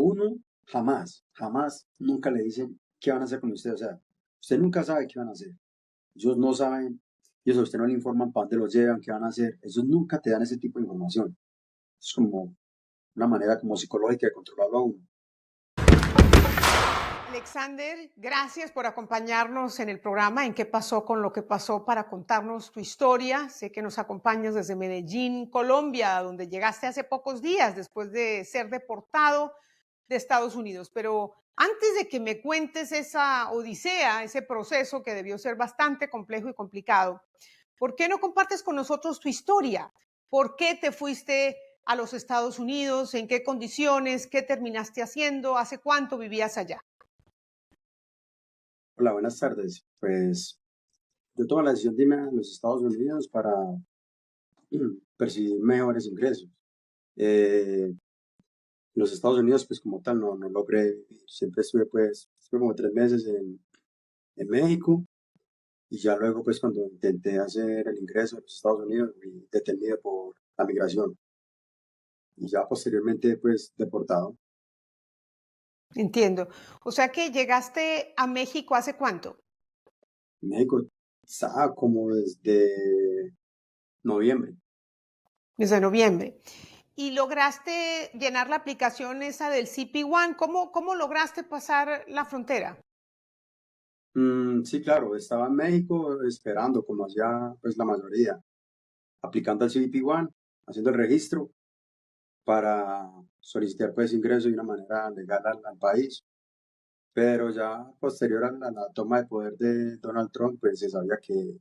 uno jamás, nunca le dicen qué van a hacer con usted. O sea, usted nunca sabe qué van a hacer. Ellos no saben, y eso a usted no le informan para dónde los llevan, qué van a hacer. Ellos nunca te dan ese tipo de información. Es como una manera como psicológica de controlarlo a uno. Alexander, gracias por acompañarnos en el programa En qué pasó con lo que pasó para contarnos tu historia. Sé que nos acompañas desde Medellín, Colombia, donde llegaste hace pocos días después de ser deportado de Estados Unidos. Pero antes de que me cuentes esa odisea, ese proceso que debió ser bastante complejo y complicado, ¿por qué no compartes con nosotros tu historia? ¿Por qué te fuiste a los Estados Unidos? ¿En qué condiciones? ¿Qué terminaste haciendo? ¿Hace cuánto vivías allá? Hola, buenas tardes. Pues yo tomé la decisión de irme a los Estados Unidos para percibir mejores ingresos. En los Estados Unidos, pues como tal, no logré vivir. Siempre estuve como 3 meses en México y ya luego, pues cuando intenté hacer el ingreso a los Estados Unidos, fui detenido por la migración y ya posteriormente, pues deportado. Entiendo. O sea que llegaste a México ¿hace cuánto? México estaba como desde noviembre. Desde noviembre. ¿Y lograste llenar la aplicación esa del CP One? ¿Cómo lograste pasar la frontera? Sí, claro, estaba en México esperando, como hacía pues la mayoría, aplicando al CBP One, haciendo el registro para solicitar pues ingreso de una manera legal al país. Pero ya posterior a la toma de poder de Donald Trump, pues se sabía que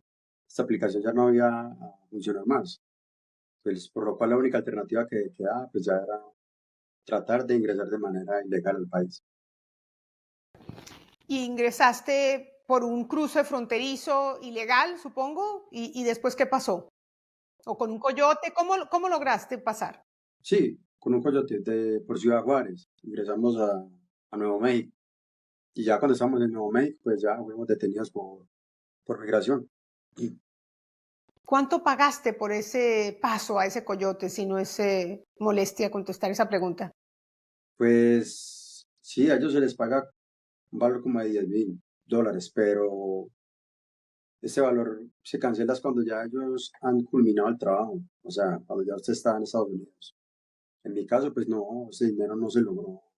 esta aplicación ya no iba a funcionar más. Pues por lo cual la única alternativa que quedaba pues ya era tratar de ingresar de manera ilegal al país. Y ingresaste por un cruce fronterizo ilegal, supongo, y después ¿qué pasó? ¿O con un coyote? ¿Cómo lograste pasar? Sí, con un coyote por Ciudad Juárez, ingresamos a Nuevo México. Y ya cuando estábamos en Nuevo México, pues ya fuimos detenidos por migración. Y ¿Cuánto pagaste por ese paso a ese coyote, si no es molestia contestar esa pregunta? pues sí, a ellos se les paga un valor como de $10,000, pero ese valor se cancela es cuando ya ellos han culminado el trabajo, o sea, cuando ya usted está en Estados Unidos. En mi caso, pues no, ese dinero no se logró. O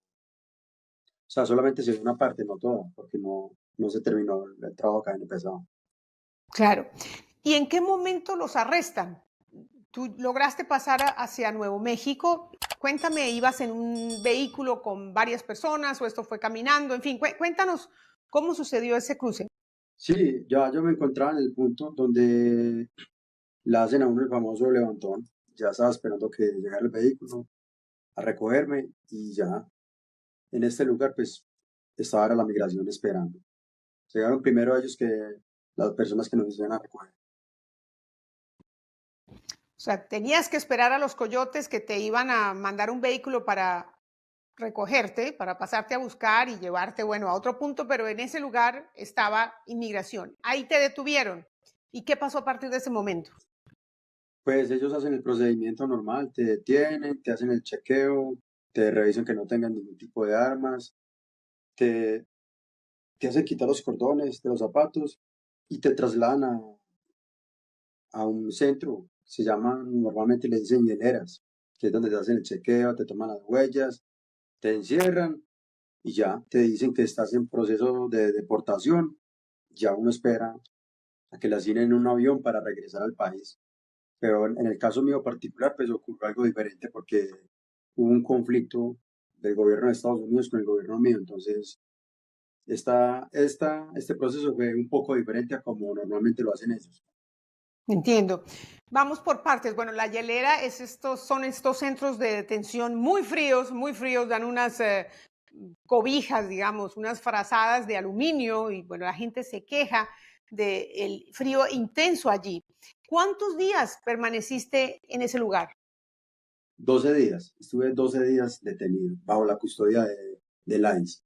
sea, solamente se dio una parte, no toda, porque no se terminó el trabajo acá en el pesado. Claro. ¿Y en qué momento los arrestan? Tú lograste pasar hacia Nuevo México. Cuéntame, ¿ibas en un vehículo con varias personas o esto fue caminando? En fin, cuéntanos cómo sucedió ese cruce. Sí, ya yo me encontraba en el punto donde le hacen a uno el famoso levantón. Ya estaba esperando que llegara el vehículo a recogerme y ya en este lugar pues estaba era la migración esperando. Llegaron primero ellos que las personas que nos iban a recoger. O sea, tenías que esperar a los coyotes que te iban a mandar un vehículo para recogerte, para pasarte a buscar y llevarte, bueno, a otro punto, pero en ese lugar estaba inmigración. Ahí te detuvieron. ¿Y qué pasó a partir de ese momento? Pues ellos hacen el procedimiento normal, te detienen, te hacen el chequeo, te revisan que no tengan ningún tipo de armas, te, te hacen quitar los cordones de los zapatos y te trasladan a un centro, se llaman, normalmente le dicen hieleras, que es donde te hacen el chequeo, te toman las huellas, te encierran y ya te dicen que estás en proceso de deportación. Ya uno espera a que le asignen un avión para regresar al país. Pero en el caso mío particular, pues ocurrió algo diferente porque hubo un conflicto del gobierno de Estados Unidos con el gobierno mío. Entonces, este proceso fue un poco diferente a como normalmente lo hacen ellos. Entiendo. Vamos por partes. Bueno, la hielera son estos centros de detención muy fríos, dan unas cobijas, digamos, unas frazadas de aluminio y bueno, la gente se queja del frío intenso allí. ¿Cuántos días permaneciste en ese lugar 12 días, estuve 12 días detenido bajo la custodia del ICE.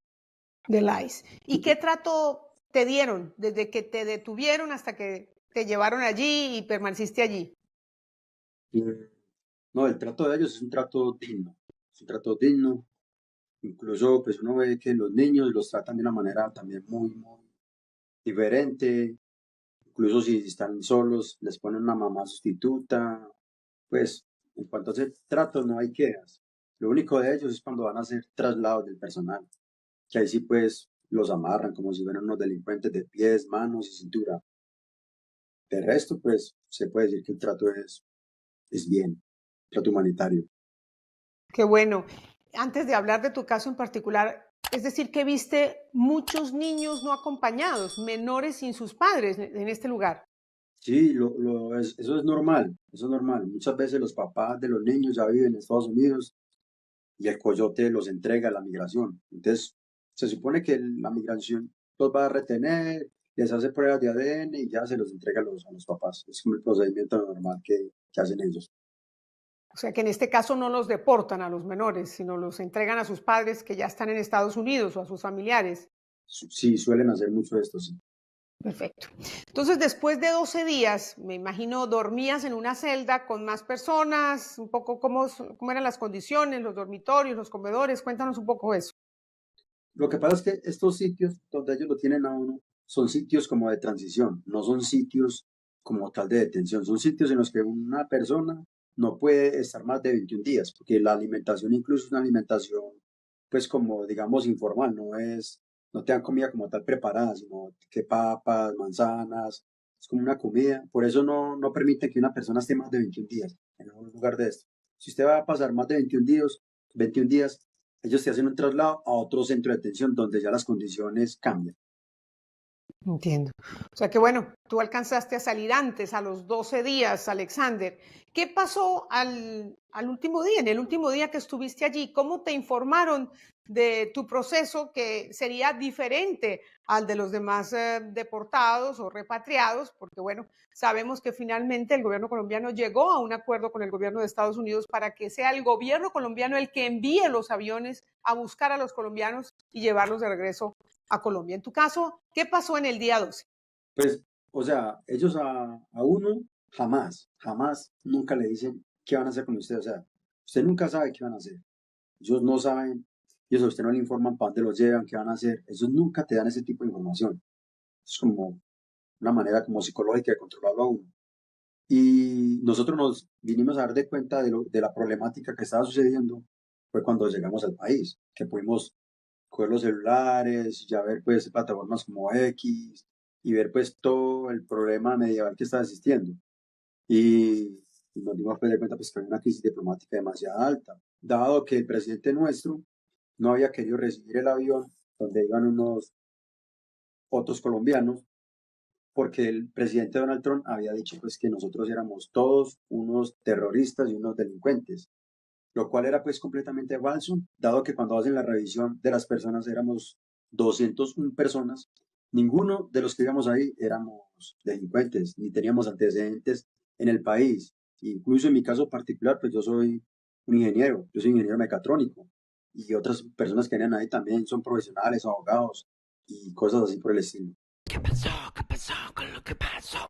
del ICE? ¿Y qué trato te dieron desde que te detuvieron hasta que te llevaron allí y permaneciste allí? Mm, No, el trato de ellos es un trato digno, es un trato digno. Incluso pues uno ve que los niños los tratan de una manera también muy diferente. Incluso si están solos, les ponen una mamá sustituta. Pues en cuanto a ese trato no hay quejas. Lo único de ellos es cuando van a hacer traslados del personal, que ahí sí pues los amarran como si fueran unos delincuentes de pies, manos y cintura. De resto pues se puede decir que el trato es bien, trato humanitario. Qué bueno. Antes de hablar de tu caso en particular, es decir, que viste muchos niños no acompañados, menores sin sus padres en este lugar. Sí, eso es normal, eso es normal. Muchas veces los papás de los niños ya viven en Estados Unidos y el coyote los entrega a la migración. Entonces, se supone que la migración los va a retener, les hace pruebas de ADN y ya se los entrega a los papás. Es como el procedimiento normal que hacen ellos. O sea, que en este caso no los deportan a los menores, sino los entregan a sus padres que ya están en Estados Unidos o a sus familiares. Sí, suelen hacer mucho esto, sí. Perfecto. Entonces, después de 12 días, me imagino, dormías en una celda con más personas, un poco cómo eran las condiciones, los dormitorios, los comedores. Cuéntanos un poco eso. Lo que pasa es que estos sitios donde ellos lo tienen a uno son sitios como de transición, no son sitios como tal de detención, son sitios en los que una persona no puede estar más de 21 días, porque la alimentación incluso es una alimentación, pues como digamos informal, no te dan comida como tal preparada, sino que papas, manzanas, es como una comida, por eso no permite que una persona esté más de 21 días en un lugar de esto. Si usted va a pasar más de 21 días, ellos te hacen un traslado a otro centro de detención donde ya las condiciones cambian. Entiendo. O sea que bueno, tú alcanzaste a salir antes, a los 12 días, Alexander. ¿Qué pasó al último día, en el último día que estuviste allí? ¿Cómo te informaron de tu proceso que sería diferente al de los demás deportados o repatriados? Porque bueno, sabemos que finalmente el gobierno colombiano llegó a un acuerdo con el gobierno de Estados Unidos para que sea el gobierno colombiano el que envíe los aviones a buscar a los colombianos y llevarlos de regreso a Colombia. En tu caso, ¿qué pasó en el día 12? Pues, o sea, ellos a uno jamás, nunca le dicen qué van a hacer con usted. O sea, usted nunca sabe qué van a hacer. Ellos no saben, ellos a usted no le informan para dónde los llevan, qué van a hacer. Ellos nunca te dan ese tipo de información. Es como una manera como psicológica de controlarlo a uno. Y nosotros nos vinimos a dar de cuenta de la problemática que estaba sucediendo fue cuando llegamos al país, que pudimos coger los celulares, ya ver pues plataformas como X y ver pues todo el problema medieval que estaba existiendo. Y nos dimos pues de cuenta pues que había una crisis diplomática demasiado alta, dado que el presidente nuestro no había querido recibir el avión donde iban unos otros colombianos, porque el presidente Donald Trump había dicho pues que nosotros éramos todos unos terroristas y unos delincuentes, lo cual era pues completamente falso, dado que cuando hacen la revisión de las personas éramos 201 personas, ninguno de los que íbamos ahí éramos delincuentes, ni teníamos antecedentes en el país. Incluso en mi caso particular, pues yo soy ingeniero mecatrónico, y otras personas que vienen ahí también son profesionales, abogados y cosas así por el estilo. ¿Qué pasó? ¿Qué pasó con lo que pasó?